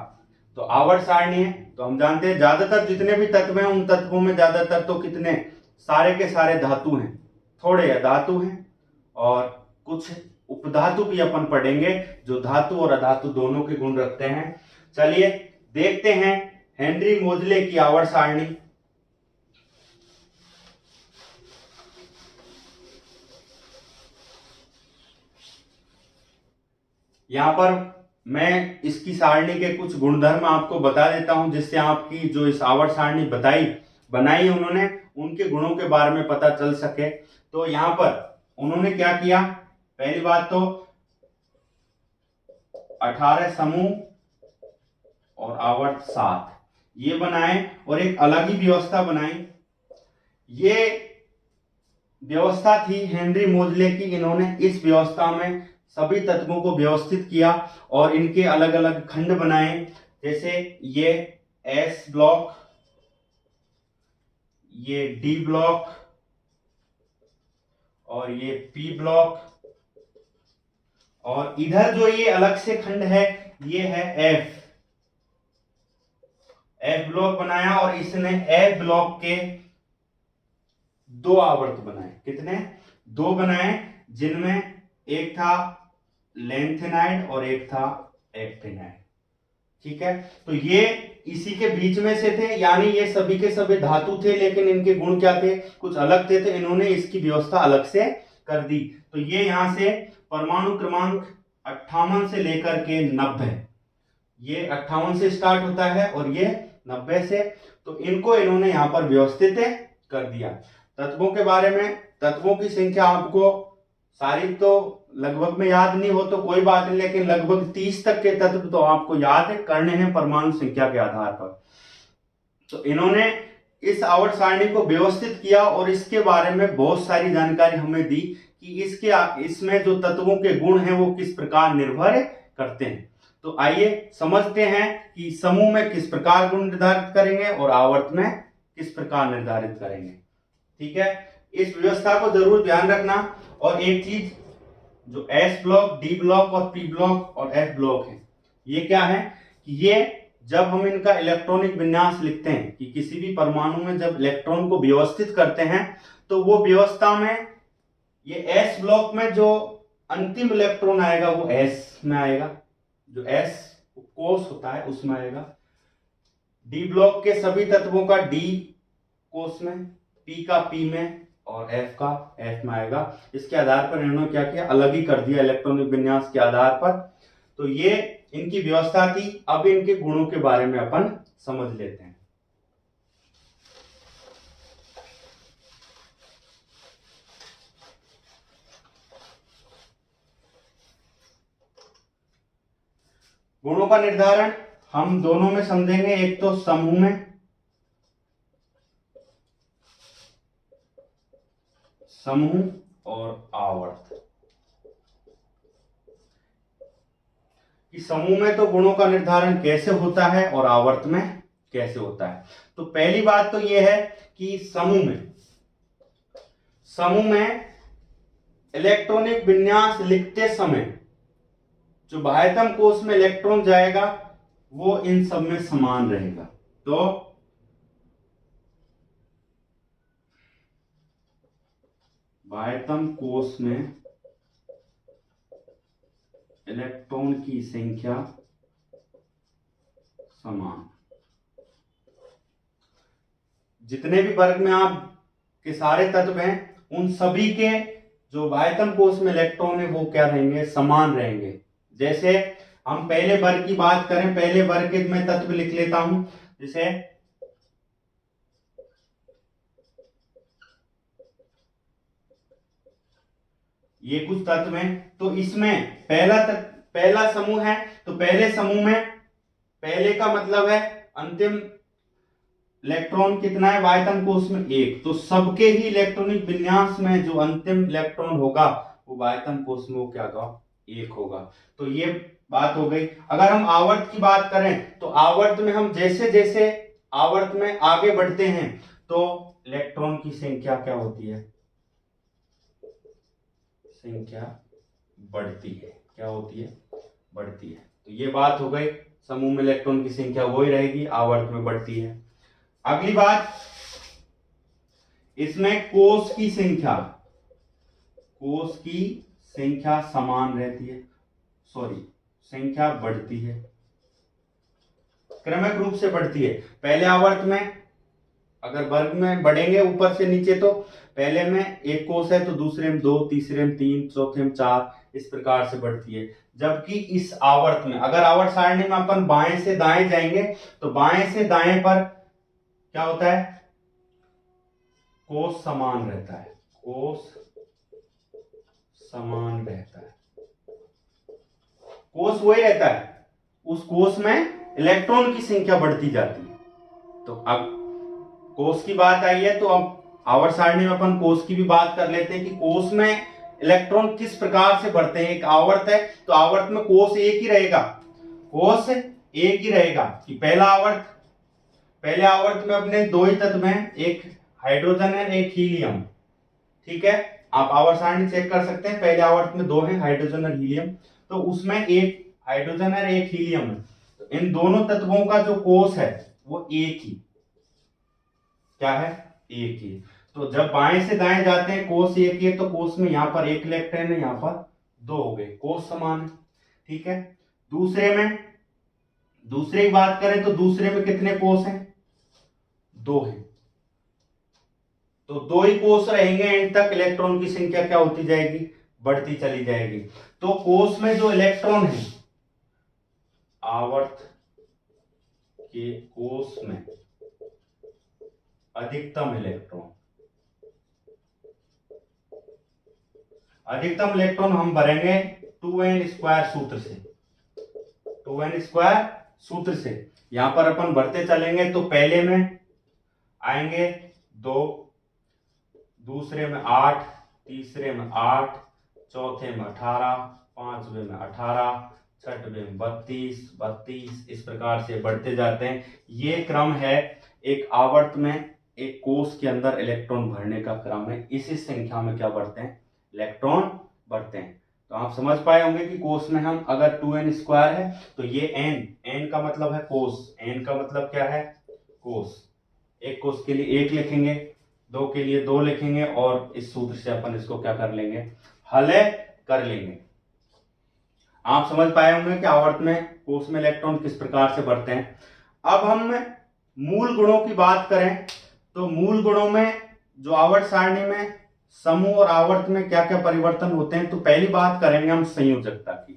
तो आवर्त सारणी है तो हम जानते हैं ज्यादातर जितने भी तत्व हैं उन तत्वों में ज्यादातर तो कितने? सारे के सारे धातु हैं, थोड़े अधातु हैं और कुछ उपधातु भी अपन पढ़ेंगे जो धातु और अधातु दोनों के गुण रखते हैं। चलिए देखते हैं हेनरी मोजले की आवर्त सारणी। यहां पर मैं इसकी सारणी के कुछ गुणधर्म आपको बता देता हूं जिससे आपकी जो इस आवर्त सारणी बनाई उन्होंने, उनके गुणों के बारे में पता चल सके। तो यहां पर उन्होंने क्या किया? पहली बात तो 18 समूह और आवर्त 7 ये बनाए और एक अलग ही व्यवस्था बनाई। ये व्यवस्था थी हेनरी मोजले की। इन्होंने इस व्यवस्था में सभी तत्वों को व्यवस्थित किया और इनके अलग अलग खंड बनाए। जैसे ये एस ब्लॉक, ये डी ब्लॉक और ये पी ब्लॉक, और इधर जो ये अलग से खंड है ये है एफ ब्लॉक बनाया, और इसने एफ ब्लॉक के दो आवर्त बनाए। कितने? दो बनाए, जिनमें एक था लेंथेनाइड और एक था एक्टिनाइड। ठीक है, तो ये इसी के बीच में से थे, यानी ये सभी के सभी धातु थे, लेकिन इनके गुण क्या थे? कुछ अलग थे, तो इन्होंने इसकी व्यवस्था अलग से कर दी। तो ये यहां से परमाणु क्रमांक 58 से लेकर के 90, ये 58 से स्टार्ट होता है और ये 90 से, तो इनको इन्होंने यहां पर व्यवस्थित कर दिया। तत्वों के बारे में, तत्वों की संख्या आपको सारी तो लगभग में याद नहीं हो तो कोई बात नहीं, लेकिन लगभग 30 तक के तत्व तो आपको याद करने हैं परमाणु संख्या के आधार पर। तो इन्होंने इस आवर्त सारणी को व्यवस्थित किया और इसके बारे में बहुत सारी जानकारी हमें दी कि इसमें जो तत्वों के गुण हैं वो किस प्रकार निर्भर करते हैं। तो आइए समझते हैं कि समूह में किस प्रकार गुण निर्धारित करेंगे और आवर्त में किस प्रकार निर्धारित करेंगे। ठीक है, इस व्यवस्था को जरूर ध्यान रखना। और एक चीज, जो एस ब्लॉक, डी ब्लॉक और पी ब्लॉक और एफ ब्लॉक है, ये क्या है कि ये जब हम इनका इलेक्ट्रॉनिक विन्यास लिखते हैं कि किसी भी परमाणु में जब इलेक्ट्रॉन को व्यवस्थित करते हैं तो वो व्यवस्था में ये एस ब्लॉक में जो अंतिम इलेक्ट्रॉन आएगा वो एस में आएगा, जो एस कोष होता है उसमें आएगा। डी ब्लॉक के सभी तत्वों का डी कोष में, पी का पी में और एफ का एफ में आएगा। इसके आधार पर इन्होंने क्या किया? अलग ही कर दिया इलेक्ट्रॉनिक विन्यास के आधार पर। तो ये इनकी व्यवस्था थी। अब इनके गुणों के बारे में अपन समझ लेते हैं। गुणों का निर्धारण हम दोनों में समझेंगे, एक तो समूह में, समूह और आवर्त। कि समूह में तो गुणों का निर्धारण कैसे होता है और आवर्त में कैसे होता है। तो पहली बात तो यह है कि समूह में इलेक्ट्रॉनिक विन्यास लिखते समय जो बाह्यतम कोष में इलेक्ट्रॉन जाएगा वो इन सब में समान रहेगा। तो बाह्यतम कोष में इलेक्ट्रॉन की संख्या समान। जितने भी वर्ग में आप के सारे तत्व हैं उन सभी के जो बाह्यतम कोष में इलेक्ट्रॉन है वो क्या रहेंगे? समान रहेंगे। जैसे हम पहले वर्ग की बात करें, पहले वर्ग के मैं तत्व लिख लेता हूं। जैसे ये कुछ तत्व हैं, तो इसमें पहला समूह है, तो पहले समूह में पहले का मतलब है अंतिम इलेक्ट्रॉन कितना है बाह्यतम कोष में? 1। तो सबके ही इलेक्ट्रॉनिक विन्यास में जो अंतिम इलेक्ट्रॉन होगा वो बाह्यतम कोष में वो क्या होगा? 1 होगा। तो ये बात हो गई। अगर हम आवर्त की बात करें तो आवर्त में हम जैसे जैसे आवर्त में आगे बढ़ते हैं तो इलेक्ट्रॉन की संख्या क्या होती है? संख्या बढ़ती है। क्या होती है? बढ़ती है। तो ये बात हो गई, समूह में इलेक्ट्रॉन की संख्या वही रहेगी, आवर्त में बढ़ती है। अगली बात, इसमें कोष की संख्या समान रहती है, संख्या बढ़ती है, क्रमिक रूप से बढ़ती है। पहले आवर्त में अगर वर्ग में बढ़ेंगे ऊपर से नीचे तो पहले में एक कोष है तो दूसरे में 2, तीसरे में 3, चौथे में 4, इस प्रकार से बढ़ती है। जबकि इस आवर्त में अगर आवर्त सारणी में अपन बाएं से दाएं जाएंगे तो बाएं से दाएं पर क्या होता है? कोष समान रहता है, कोष समान रहता है, कोष वही रहता है, उस कोष में इलेक्ट्रॉन की संख्या बढ़ती जाती है। तो अब कोष की बात आई है तो अब आवर्त सारणी में अपन कोष की भी बात कर लेते हैं कि कोष में इलेक्ट्रॉन किस प्रकार से बढ़ते हैं। एक आवर्त है तो आवर्त में कोष एक ही रहेगा, कोष एक ही रहेगा। कि पहले आवर्त में अपने दो ही तत्व हैं, एक हाइड्रोजन है एक हीलियम। ठीक है, आप आवर्त सारणी चेक कर सकते हैं। पहले आवर्त में 2 है, हाइड्रोजन और हीलियम, तो उसमें एक हाइड्रोजन और एक हीलियम है, तो इन दोनों तत्वों का जो कोष है वो एक ही, क्या है, एक ही। तो जब बाएं से दाएं जाते हैं कोष एक ही है, तो कोष में यहाँ पर 1 इलेक्ट्रॉन है, यहाँ पर 2 हो गए, कोष समान है, ठीक है। दूसरे की बात करें तो दूसरे में कितने कोष हैं, 2 हैं, तो 2 ही कोष रहेंगे, एंड तक इलेक्ट्रॉन की संख्या क्या होती जाएगी, बढ़ती चली जाएगी। तो कोष में जो इलेक्ट्रॉन है, आवर्त के कोष में अधिकतम इलेक्ट्रॉन हम भरेंगे 2n² सूत्र से, 2n² सूत्र से यहां पर अपन भरते चलेंगे। तो पहले में आएंगे 2, दूसरे में 8, तीसरे में 8, चौथे में 18, पांचवे में 18, छठवें में 32, 32, इस प्रकार से बढ़ते जाते हैं। ये क्रम है एक आवर्त में एक कोष के अंदर इलेक्ट्रॉन भरने का क्रम है। इसी संख्या में क्या बढ़ते हैं, इलेक्ट्रॉन बढ़ते हैं। तो आप समझ पाए होंगे कि कोष में हम अगर 2n² है तो ये n का मतलब है कोष, n का मतलब क्या है, कोष। एक कोष के लिए 1 लिखेंगे, 2 के लिए 2 लिखेंगे, और इस सूत्र से अपन इसको क्या कर लेंगे, हल कर लेंगे। आप समझ पाए होंगे कि आवर्त में कोष में इलेक्ट्रॉन किस प्रकार से बढ़ते हैं। अब हम मूल गुणों की बात करें तो मूल गुणों में जो आवर्त सारणी में समूह और आवर्त में क्या क्या परिवर्तन होते हैं, तो पहली बात करेंगे हम संयोजकता की।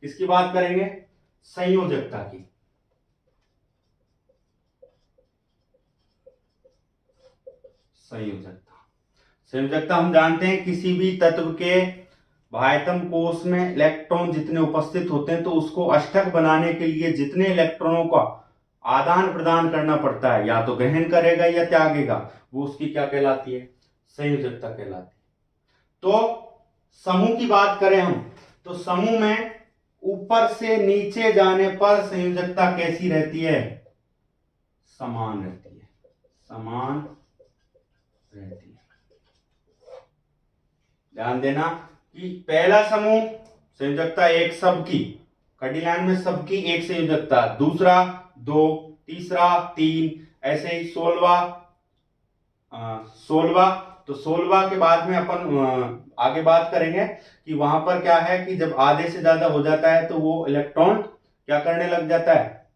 किसकी बात करेंगे, संयोजकता की। संयोजकता हम जानते हैं किसी भी तत्व के बाह्यतम कोष में इलेक्ट्रॉन जितने उपस्थित होते हैं तो उसको अष्टक बनाने के लिए जितने इलेक्ट्रॉनों का आदान प्रदान करना पड़ता है, या तो ग्रहण करेगा या त्यागेगा, वो उसकी क्या कहलाती है, संयोजकता कहलाती है। तो समूह की बात करें हम तो समूह में ऊपर से नीचे जाने पर संयोजकता कैसी रहती है, समान रहती है, समान रहती है। ध्यान देना कि पहला समूह संयोजकता 1 सबकी, कड़ी लाइन में सबकी 1 संयोजकता, दूसरा 2, तीसरा 3, ऐसे ही 16वां। तो 16वां के बाद में अपन आगे बात करेंगे कि वहां पर क्या है कि जब आधे से ज्यादा हो जाता है तो वो इलेक्ट्रॉन क्या करने लग जाता है,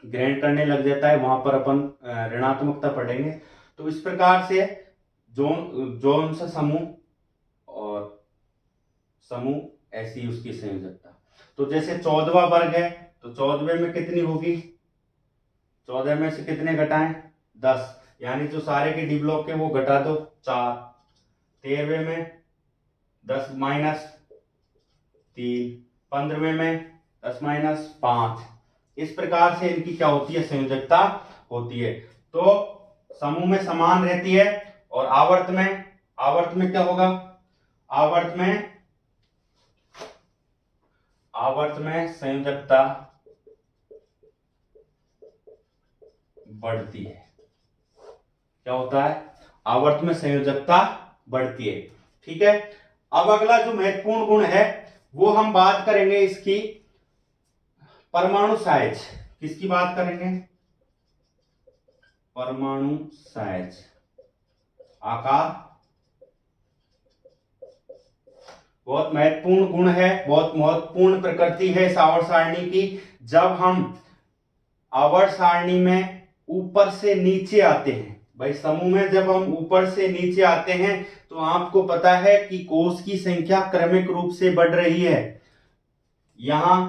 ग्रहण करने लग जाता है, वहां पर अपन ऋणात्मकता पढ़ेंगे। तो इस प्रकार से जोन सा समूह और समूह ऐसी उसकी संयोजकता। तो जैसे 14वां वर्ग है तो 14वें में कितनी होगी, 14 में से कितने घटाएं, 10, यानी जो सारे के डी ब्लॉक के वो घटा दो 4। 13वें में 10 माइनस 3, 15वें में 10 माइनस 5। इस प्रकार से इनकी क्या होती है, संयोजकता होती है। तो समूह में समान रहती है, और आवर्त में क्या होगा, आवर्त में संयोजकता बढ़ती है। क्या होता है, आवर्त में संयोजकता बढ़ती है, ठीक है। अब अगला जो महत्वपूर्ण गुण है वो हम बात करेंगे इसकी परमाणु साइज। किसकी बात करेंगे, परमाणु साइज, आकार। बहुत महत्वपूर्ण गुण है, बहुत महत्वपूर्ण प्रकृति है इस आवर्त सारणी की। जब हम आवर्त सारणी में ऊपर से नीचे आते हैं, भाई समूह में जब हम ऊपर से नीचे आते हैं तो आपको पता है कि कोष की संख्या क्रमिक रूप से बढ़ रही है। यहां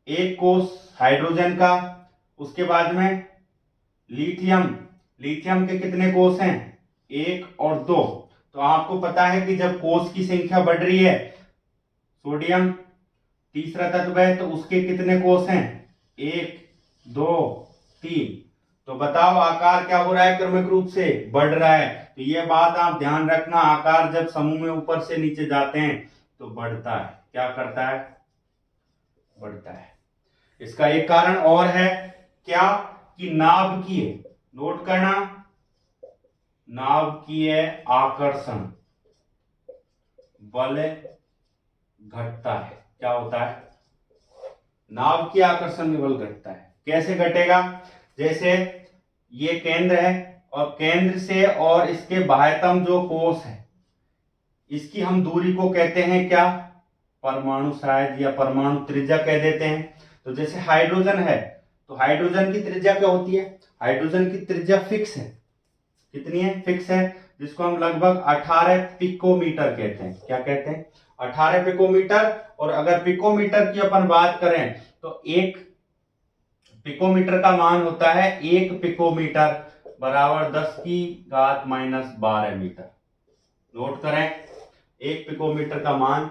एक कोष हाइड्रोजन का, उसके बाद में लिथियम के कितने कोष हैं, 1 और 2। तो आपको पता है कि जब कोष की संख्या बढ़ रही है, सोडियम तीसरा तत्व है तो उसके कितने कोष हैं, 1, 2, 3। तो बताओ आकार क्या हो रहा है, क्रमिक रूप से बढ़ रहा है। तो ये बात आप ध्यान रखना, आकार जब समूह में ऊपर से नीचे जाते हैं तो बढ़ता है। क्या करता है, बढ़ता है। इसका एक कारण और है, क्या कि नाभिकीय, नोट करना, नाभिकीय आकर्षण, बल घटता है। क्या होता है? नाव की आकर्षण बल घटता है। कैसे घटेगा? जैसे ये केंद्र है और केंद्र से और इसके बाह्यतम जो कोश है, इसकी हम दूरी को कहते हैं क्या? परमाणु शायद, या परमाणु त्रिज्या कह देते हैं। तो जैसे हाइड्रोजन है, तो हाइड्रोजन की त्रिज्या क्या होती है? हाइड्रोजन की त्रिज्या फिक्स है। कितनी है? फिक्स है, जिसको हम लगभग 18 पिकोमीटर कहते हैं। क्या कहते हैं? 18 पिकोमीटर। और अगर पिकोमीटर की अपन बात करें तो एक पिकोमीटर का मान होता है, एक पिकोमीटर बराबर 10⁻⁻12 मीटर। नोट करें, एक पिकोमीटर का मान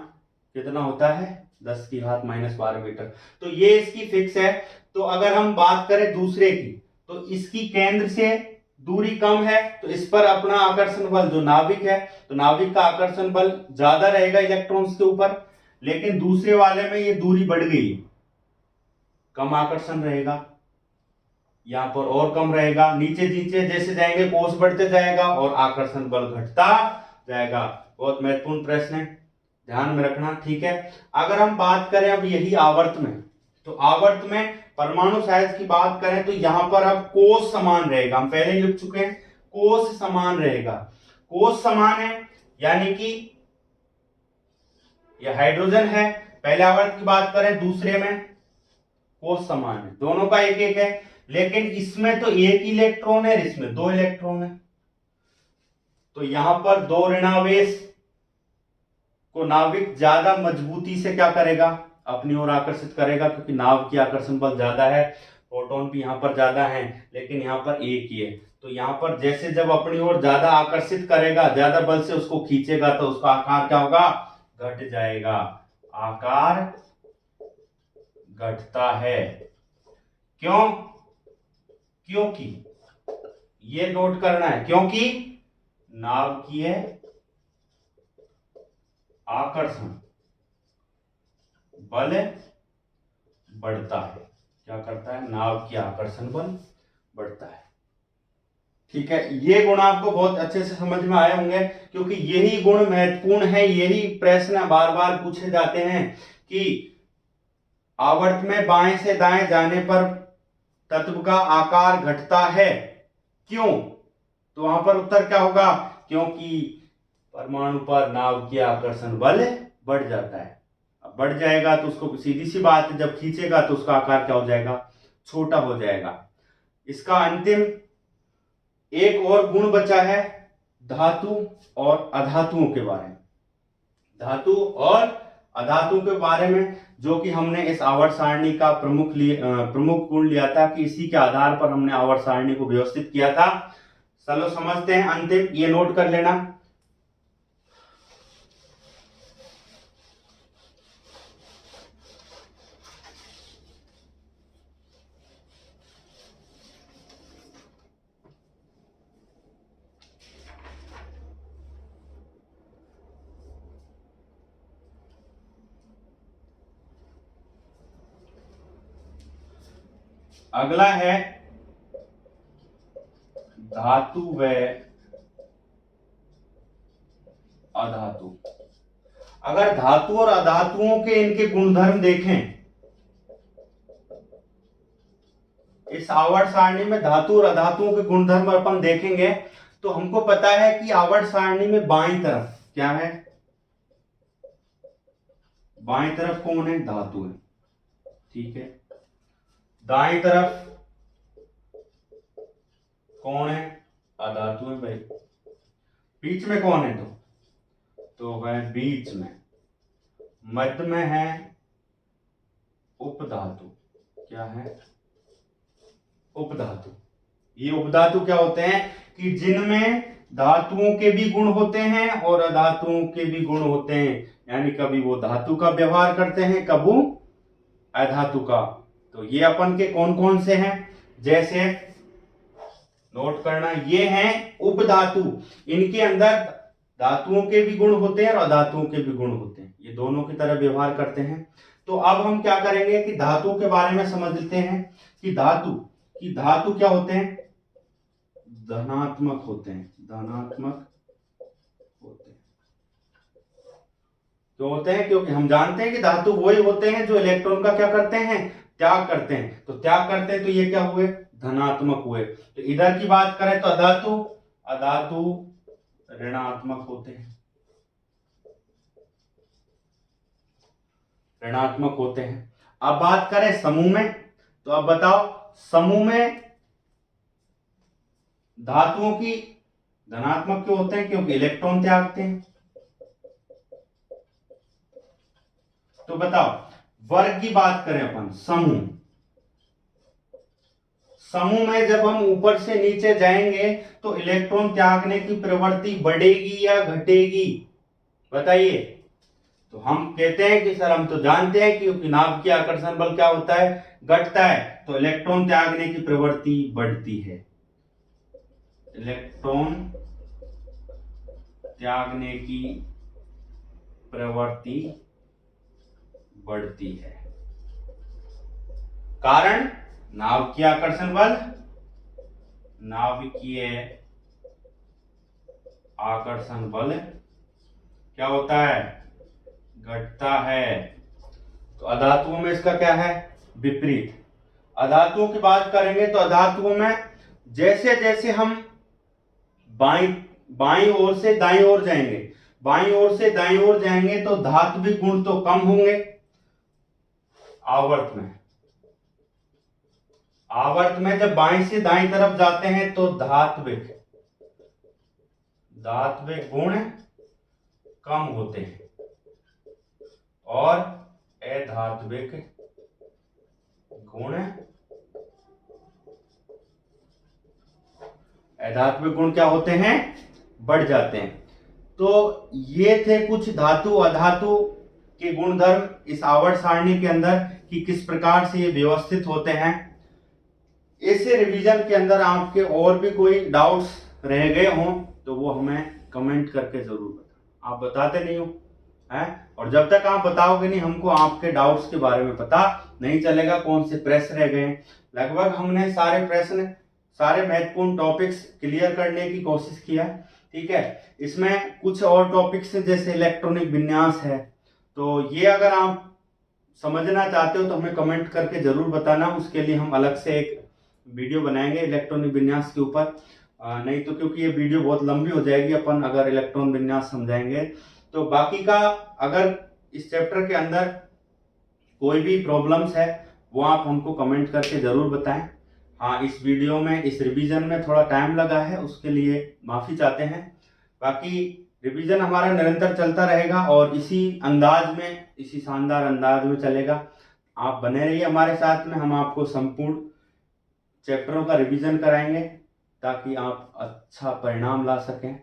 कितना होता है? 10⁻⁻12 मीटर। तो ये इसकी फिक्स है। तो अगर हम बात करें दूसरे की, तो इसकी केंद्र से दूरी कम है, तो इस पर अपना आकर्षण बल जो नाविक है, तो नाविक का आकर्षण बल ज्यादा रहेगा इलेक्ट्रॉन्स के ऊपर। लेकिन दूसरे वाले में ये दूरी बढ़ गई, कम आकर्षण रहेगा, यहां पर और कम रहेगा। नीचे नीचे जैसे जाएंगे कोष बढ़ते जाएगा और आकर्षण बल घटता जाएगा। बहुत महत्वपूर्ण प्रश्न है, ध्यान में रखना। ठीक है, अगर हम बात करें अब यही आवर्त में, तो आवर्त में परमाणु साइज की बात करें तो यहां पर अब कोष समान रहेगा। हम पहले लिख चुके हैं, कोष समान रहेगा। कोष समान है यानी कि यह हाइड्रोजन है, पहले आवर्त की बात करें, दूसरे में कोष समान है, दोनों का एक एक है। लेकिन इसमें तो एक इलेक्ट्रॉन है, इसमें दो इलेक्ट्रॉन है। तो यहां पर दो ऋणावेश को नाविक ज्यादा मजबूती से क्या करेगा? अपनी ओर आकर्षित करेगा, क्योंकि नाव की आकर्षण बल ज्यादा है। प्रोटॉन भी यहां पर ज्यादा है, लेकिन यहां पर एक ही है। तो यहां पर जैसे जब अपनी ओर ज्यादा आकर्षित करेगा, ज्यादा बल से उसको खींचेगा, तो उसका आकार क्या होगा? घट जाएगा। आकार घटता है। क्यों? क्योंकि ये नोट करना है, क्योंकि नाभिकीय आकर्षण बल बढ़ता है। क्या करता है? नाव की आकर्षण बल बढ़ता है। ठीक है, ये गुण आपको बहुत अच्छे से समझ में आए होंगे, क्योंकि यही गुण महत्वपूर्ण है। यही प्रश्न बार बार पूछे जाते हैं कि आवर्त में बाएं से दाएं जाने पर तत्व का आकार घटता है, क्यों? तो वहां पर उत्तर क्या होगा? क्योंकि परमाणु पर नाव की आकर्षण बल बढ़ जाता है। अब बढ़ जाएगा तो उसको सीधी सी बात है, जब खींचेगा तो उसका आकार क्या हो जाएगा? छोटा हो जाएगा। इसका अंतिम एक और गुण बचा है धातु और अधातुओं के बारे में। धातु और अधातु के बारे में, जो कि हमने इस आवर्त सारणी का प्रमुख गुण लिया था, कि इसी के आधार पर हमने आवर्त सारणी को व्यवस्थित किया था। चलो समझते हैं अंतिम, ये नोट कर लेना। अगला है धातु व अधातु। अगर धातु और अधातुओं के इनके गुणधर्म देखें, इस आवर्त सारणी में धातु और अधातुओं के गुणधर्म अपन देखेंगे, तो हमको पता है कि आवर्त सारणी में बाईं तरफ क्या है? बाईं तरफ कौन है? धातु है। ठीक है, दाएं तरफ कौन है? अधातु है भाई। बीच में कौन है? तो वह बीच में मध्य में है उपधातु। क्या है? उपधातु। ये उपधातु क्या होते हैं? कि जिनमें धातुओं के भी गुण होते हैं और अधातुओं के भी गुण होते हैं, यानी कभी वो धातु का व्यवहार करते हैं, कभी अधातु का। तो ये अपन के कौन कौन से हैं? जैसे नोट करना, ये हैं उपधातु। इनके अंदर धातुओं के भी गुण होते हैं और अधातुओं के भी गुण होते हैं, ये दोनों की तरह व्यवहार करते हैं। तो अब हम क्या करेंगे कि धातु के बारे में समझ लेते हैं कि धातु क्या होते हैं? धनात्मक होते हैं। धनात्मक होते हैं। क्यों होते हैं? क्योंकि हम जानते हैं कि धातु वही होते हैं जो इलेक्ट्रॉन का क्या करते हैं, त्याग करते हैं। तो त्याग करते हैं तो ये क्या हुए, धनात्मक हुए। तो इधर की बात करें तो अधातु ऋणात्मक होते हैं, ऋणात्मक होते हैं। अब बात करें समूह में, तो अब बताओ समूह में धातुओं की धनात्मक क्यों होते हैं? क्योंकि इलेक्ट्रॉन त्यागते हैं। तो बताओ वर्ग की बात करें अपन, समूह में जब हम ऊपर से नीचे जाएंगे तो इलेक्ट्रॉन त्यागने की प्रवृत्ति बढ़ेगी या घटेगी, बताइए। तो हम कहते हैं कि सर हम तो जानते हैं कि नाभ की आकर्षण बल क्या होता है, घटता है। तो इलेक्ट्रॉन त्यागने की प्रवृत्ति बढ़ती है, इलेक्ट्रॉन त्यागने की प्रवृत्ति बढ़ती है। कारण नाभिकीय आकर्षण बल, नाभिकीय आकर्षण बल क्या होता है, घटता है। तो अधातुओं में इसका क्या है, विपरीत। अधातुओं की बात करेंगे तो अधातुओं में जैसे जैसे हम बाईं ओर से दाईं ओर जाएंगे, बाईं ओर से दाईं ओर जाएंगे तो धात्विक गुण तो कम होंगे। आवर्त में जब बाईं से दाईं तरफ जाते हैं तो धात्विक गुण कम होते हैं और अधात्विक गुण क्या होते हैं, बढ़ जाते हैं। तो ये थे कुछ धातु अधातु के गुणधर्म इस आवर्त सारणी के अंदर कि किस प्रकार से ये व्यवस्थित होते हैं। इस रिवीजन के अंदर आपके और भी कोई डाउट्स रह गए हों तो वो हमें कमेंट करके जरूर बताएं। आप बताते नहीं हो हैं, और जब तक आप बताओगे नहीं हमको आपके डाउट्स के बारे में पता नहीं चलेगा, कौन से प्रश्न रह गए। लगभग हमने सारे प्रश्न, सारे महत्वपूर्ण टॉपिक्स क्लियर करने की कोशिश किया, ठीक है। इसमें कुछ और टॉपिक्स जैसे इलेक्ट्रॉनिक विन्यास है, तो ये अगर आप समझना चाहते हो तो हमें कमेंट करके जरूर बताना। उसके लिए हम अलग से एक वीडियो बनाएंगे इलेक्ट्रॉनिक विन्यास के ऊपर, नहीं तो क्योंकि ये वीडियो बहुत लंबी हो जाएगी अपन अगर इलेक्ट्रॉन विन्यास समझाएंगे। तो बाकी का अगर इस चैप्टर के अंदर कोई भी प्रॉब्लम्स है वो आप हमको कमेंट करके जरूर बताएं। हाँ, इस वीडियो में, इस रिवीजन में थोड़ा टाइम लगा है, उसके लिए माफी चाहते हैं। बाकी रिवीजन हमारा निरंतर चलता रहेगा और इसी अंदाज में, इसी शानदार अंदाज में चलेगा। आप बने रहिए हमारे साथ में, हम आपको संपूर्ण चैप्टरों का रिवीजन कराएंगे ताकि आप अच्छा परिणाम ला सकें,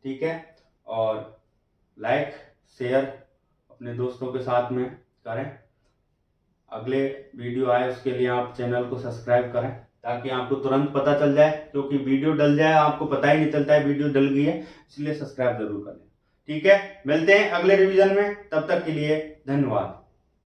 ठीक है। और लाइक शेयर अपने दोस्तों के साथ में करें। अगले वीडियो आए उसके लिए आप चैनल को सब्सक्राइब करें ताकि आपको तुरंत पता चल जाए, क्योंकि वीडियो डल जाए आपको पता ही नहीं चलता है वीडियो डल गई है, इसलिए सब्सक्राइब जरूर करें, ठीक है। मिलते हैं अगले रिवीजन में, तब तक के लिए धन्यवाद।